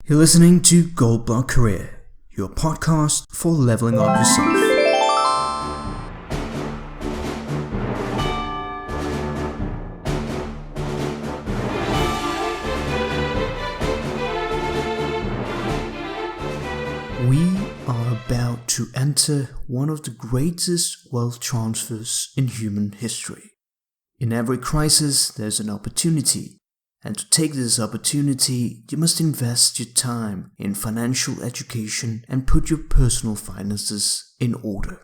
You're listening to Gold Block Career, your podcast for leveling up yourself. We are about to enter one of the greatest wealth transfers in human history. In every crisis, there's an opportunity. And to take this opportunity, you must invest your time in financial education and put your personal finances in order.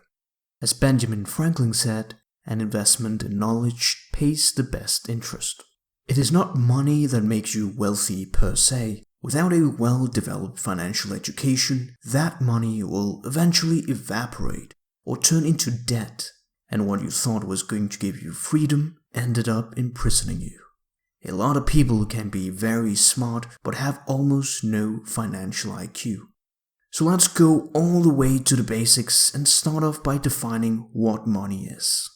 As Benjamin Franklin said, an investment in knowledge pays the best interest. It is not money that makes you wealthy per se. Without a well-developed financial education, that money will eventually evaporate or turn into debt, and what you thought was going to give you freedom ended up imprisoning you. A lot of people can be very smart but have almost no financial IQ. So let's go all the way to the basics and start off by defining what money is.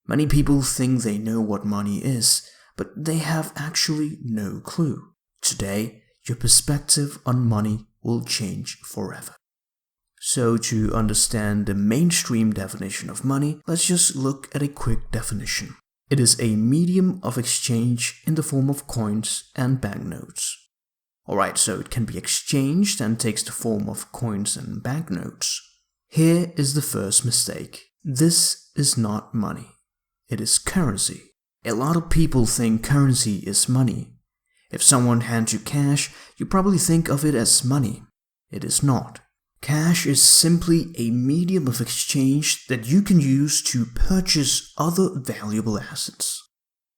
Many people think they know what money is, but they have actually no clue. Today, your perspective on money will change forever. So to understand the mainstream definition of money, let's just look at a quick definition. It is a medium of exchange in the form of coins and banknotes. Alright, so it can be exchanged and takes the form of coins and banknotes. Here is the first mistake. This is not money. It is currency. A lot of people think currency is money. If someone hands you cash, you probably think of it as money. It is not. Cash is simply a medium of exchange that you can use to purchase other valuable assets.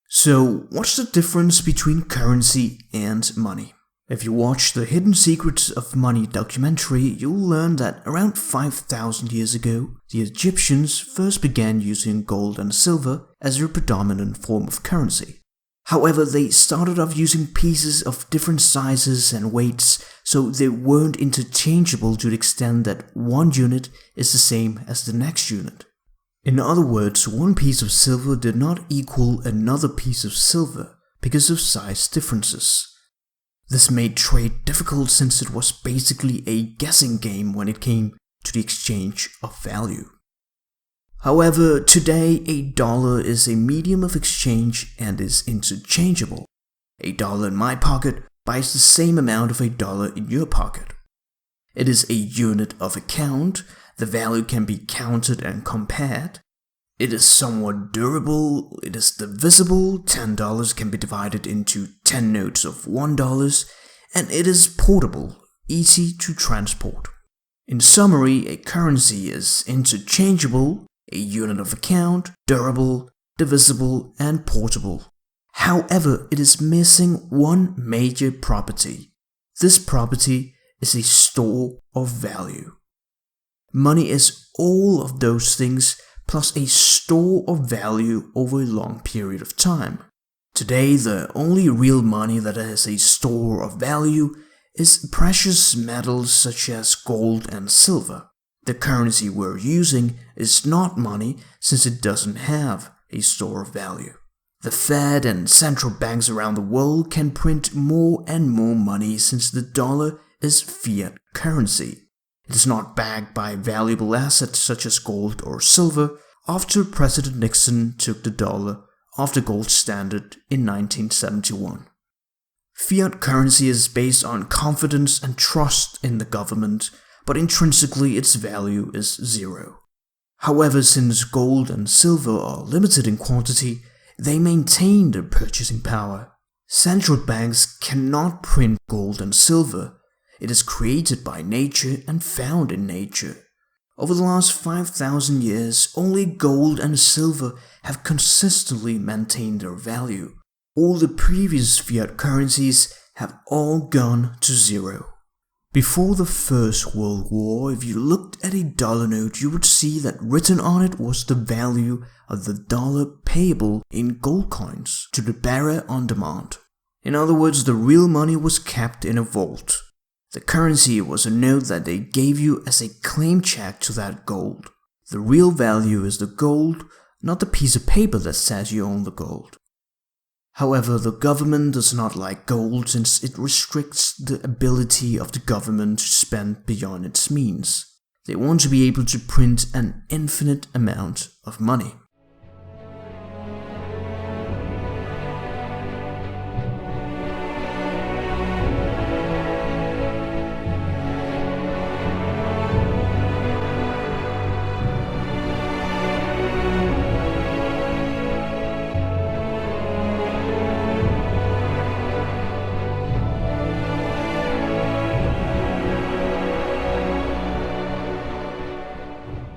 So, what's the difference between currency and money? If you watch the Hidden Secrets of Money documentary, you'll learn that around 5,000 years ago, the Egyptians first began using gold and silver as their predominant form of currency. However, they started off using pieces of different sizes and weights, so they weren't interchangeable to the extent that one unit is the same as the next unit. In other words, one piece of silver did not equal another piece of silver because of size differences. This made trade difficult since it was basically a guessing game when it came to the exchange of value. However, today a dollar is a medium of exchange and is interchangeable. A dollar in my pocket buys the same amount of a dollar in your pocket. It is a unit of account, the value can be counted and compared. It is somewhat durable, it is divisible, $10 can be divided into 10 notes of $1, and it is portable, easy to transport. In summary, a currency is interchangeable, a unit of account, durable, divisible, and portable. However, it is missing one major property. This property is a store of value. Money is all of those things plus a store of value over a long period of time. Today, the only real money that has a store of value is precious metals such as gold and silver. The currency we're using is not money since it doesn't have a store of value. The Fed and central banks around the world can print more and more money since the dollar is fiat currency. It is not backed by valuable assets such as gold or silver after President Nixon took the dollar off the gold standard in 1971. Fiat currency is based on confidence and trust in the government, but intrinsically its value is zero. However, since gold and silver are limited in quantity, they maintain their purchasing power. Central banks cannot print gold and silver. It is created by nature and found in nature. Over the last 5,000 years, only gold and silver have consistently maintained their value. All the previous fiat currencies have all gone to zero. Before the First World War, if you looked at a dollar note, you would see that written on it was the value of the dollar payable in gold coins to the bearer on demand. In other words, the real money was kept in a vault. The currency was a note that they gave you as a claim check to that gold. The real value is the gold, not the piece of paper that says you own the gold. However, the government does not like gold since it restricts the ability of the government to spend beyond its means. They want to be able to print an infinite amount of money.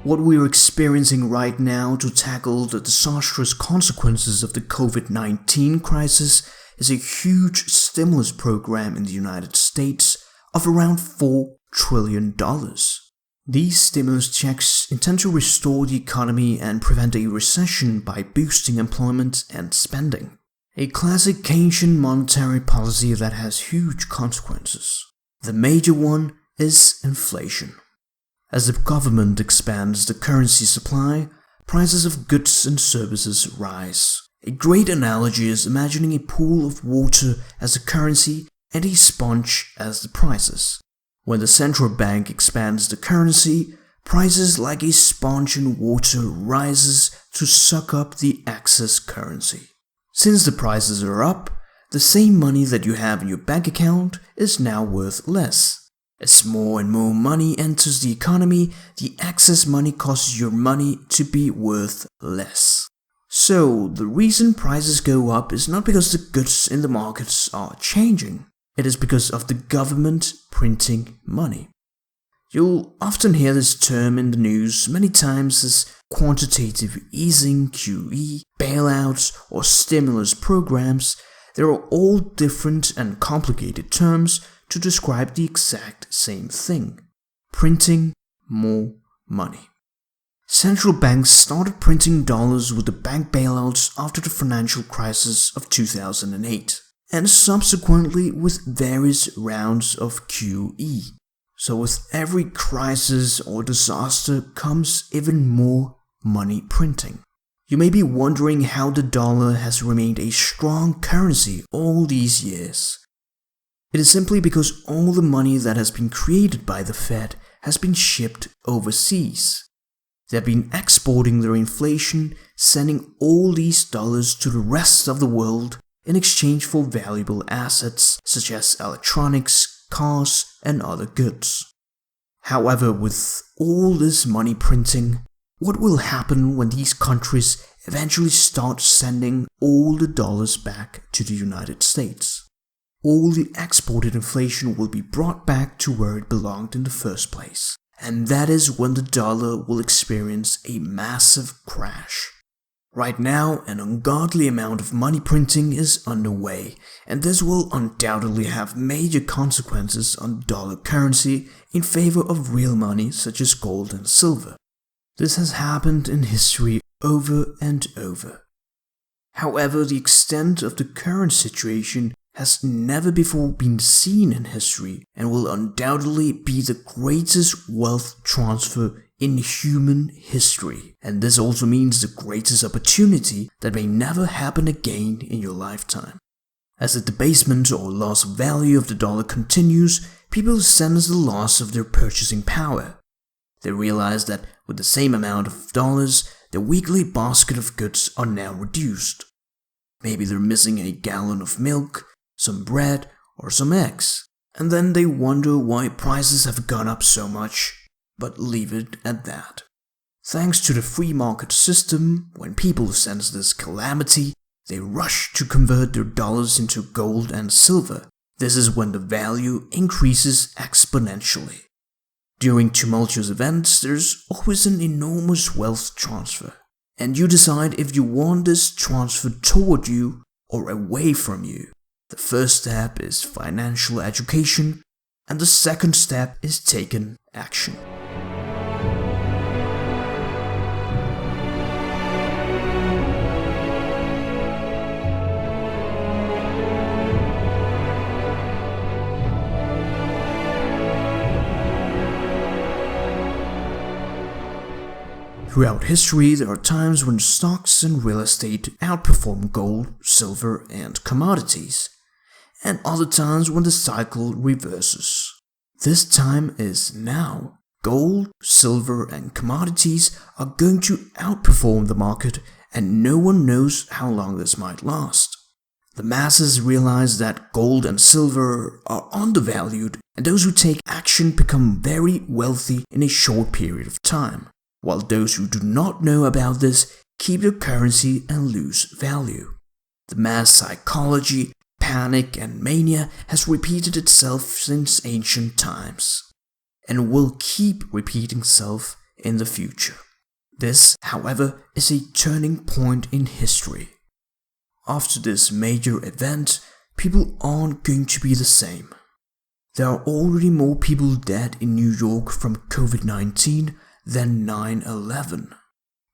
What we are experiencing right now to tackle the disastrous consequences of the COVID-19 crisis is a huge stimulus program in the United States of around $4 trillion. These stimulus checks intend to restore the economy and prevent a recession by boosting employment and spending. A classic Keynesian monetary policy that has huge consequences. The major one is inflation. As the government expands the currency supply, prices of goods and services rise. A great analogy is imagining a pool of water as a currency and a sponge as the prices. When the central bank expands the currency, prices like a sponge in water rises to suck up the excess currency. Since the prices are up, the same money that you have in your bank account is now worth less. As more and more money enters the economy, the excess money causes your money to be worth less. So, the reason prices go up is not because the goods in the markets are changing. It is because of the government printing money. You'll often hear this term in the news many times as quantitative easing, QE, bailouts, or stimulus programs. They are all different and complicated terms to describe the exact same thing: printing more money. Central banks started printing dollars with the bank bailouts after the financial crisis of 2008, and subsequently with various rounds of QE. So with every crisis or disaster comes even more money printing. You may be wondering how the dollar has remained a strong currency all these years. It is simply because all the money that has been created by the Fed has been shipped overseas. They have been exporting their inflation, sending all these dollars to the rest of the world in exchange for valuable assets such as electronics, cars, and other goods. However, with all this money printing, what will happen when these countries eventually start sending all the dollars back to the United States? All the exported inflation will be brought back to where it belonged in the first place. And that is when the dollar will experience a massive crash. Right now, an ungodly amount of money printing is underway, and this will undoubtedly have major consequences on dollar currency in favor of real money such as gold and silver. This has happened in history over and over. However, the extent of the current situation has never before been seen in history and will undoubtedly be the greatest wealth transfer in human history. And this also means the greatest opportunity that may never happen again in your lifetime. As the debasement or loss of value of the dollar continues, people sense the loss of their purchasing power. They realize that with the same amount of dollars, their weekly basket of goods are now reduced. Maybe they're missing a gallon of milk, some bread, or some eggs, and then they wonder why prices have gone up so much, but leave it at that. Thanks to the free market system, when people sense this calamity, they rush to convert their dollars into gold and silver. This is when the value increases exponentially. During tumultuous events, there's always an enormous wealth transfer, and you decide if you want this transferred toward you or away from you. The first step is financial education, and the second step is taking action. Throughout history, there are times when stocks and real estate outperform gold, silver, and commodities, and other times when the cycle reverses. This time is now. Gold, silver, and commodities are going to outperform the market, and no one knows how long this might last. The masses realize that gold and silver are undervalued, and those who take action become very wealthy in a short period of time, while those who do not know about this keep their currency and lose value. The mass psychology, panic, and mania has repeated itself since ancient times, and will keep repeating itself in the future. This, however, is a turning point in history. After this major event, people aren't going to be the same. There are already more people dead in New York from COVID-19 than 9/11.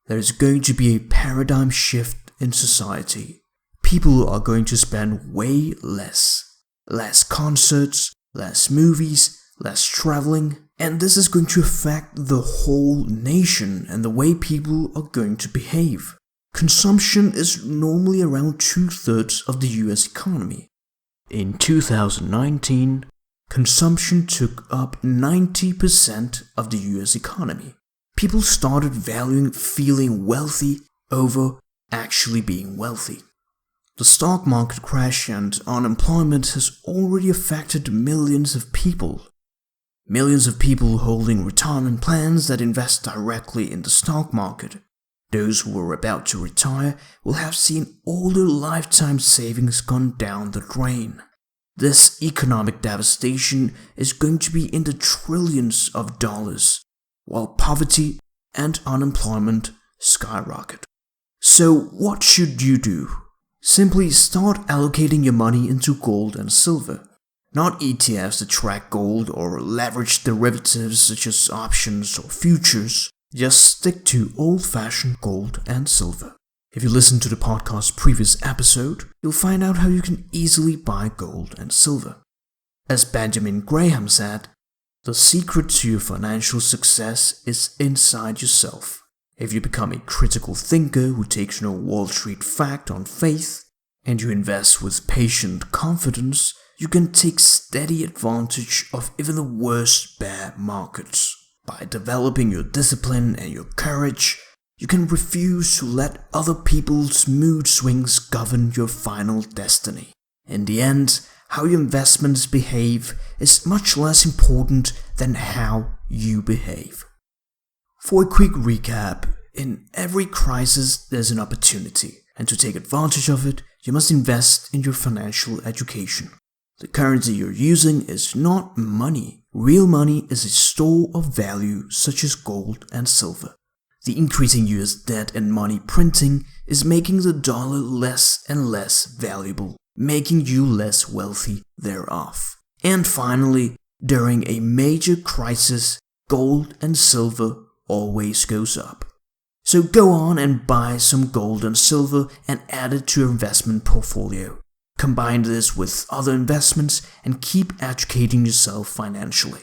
There is going to be a paradigm shift in society. People are going to spend way less. Less concerts, less movies, less traveling, and this is going to affect the whole nation and the way people are going to behave. Consumption is normally around 2/3 of the US economy. In 2019, consumption took up 90% of the US economy. People started valuing feeling wealthy over actually being wealthy. The stock market crash and unemployment has already affected millions of people. Millions of people holding retirement plans that invest directly in the stock market. Those who are about to retire will have seen all their lifetime savings gone down the drain. This economic devastation is going to be in the trillions of dollars, while poverty and unemployment skyrocket. So what should you do? Simply start allocating your money into gold and silver. Not ETFs that track gold or leverage derivatives such as options or futures. Just stick to old-fashioned gold and silver. If you listen to the podcast's previous episode, you'll find out how you can easily buy gold and silver. As Benjamin Graham said, the secret to your financial success is inside yourself. If you become a critical thinker who takes no Wall Street fact on faith, and you invest with patient confidence, you can take steady advantage of even the worst bear markets. By developing your discipline and your courage, you can refuse to let other people's mood swings govern your final destiny. In the end, how your investments behave is much less important than how you behave. For a quick recap, in every crisis there's an opportunity, and to take advantage of it, you must invest in your financial education. The currency you're using is not money. Real money is a store of value such as gold and silver. The increasing US debt and money printing is making the dollar less and less valuable, making you less wealthy thereof. And finally, during a major crisis, gold and silver always goes up. So go on and buy some gold and silver and add it to your investment portfolio. Combine this with other investments and keep educating yourself financially.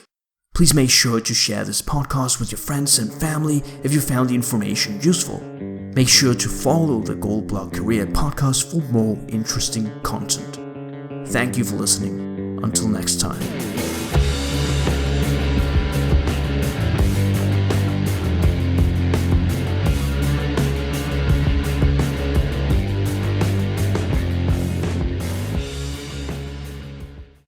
Please make sure to share this podcast with your friends and family if you found the information useful. Make sure to follow the Gold Block Career podcast for more interesting content. Thank you for listening. Until next time.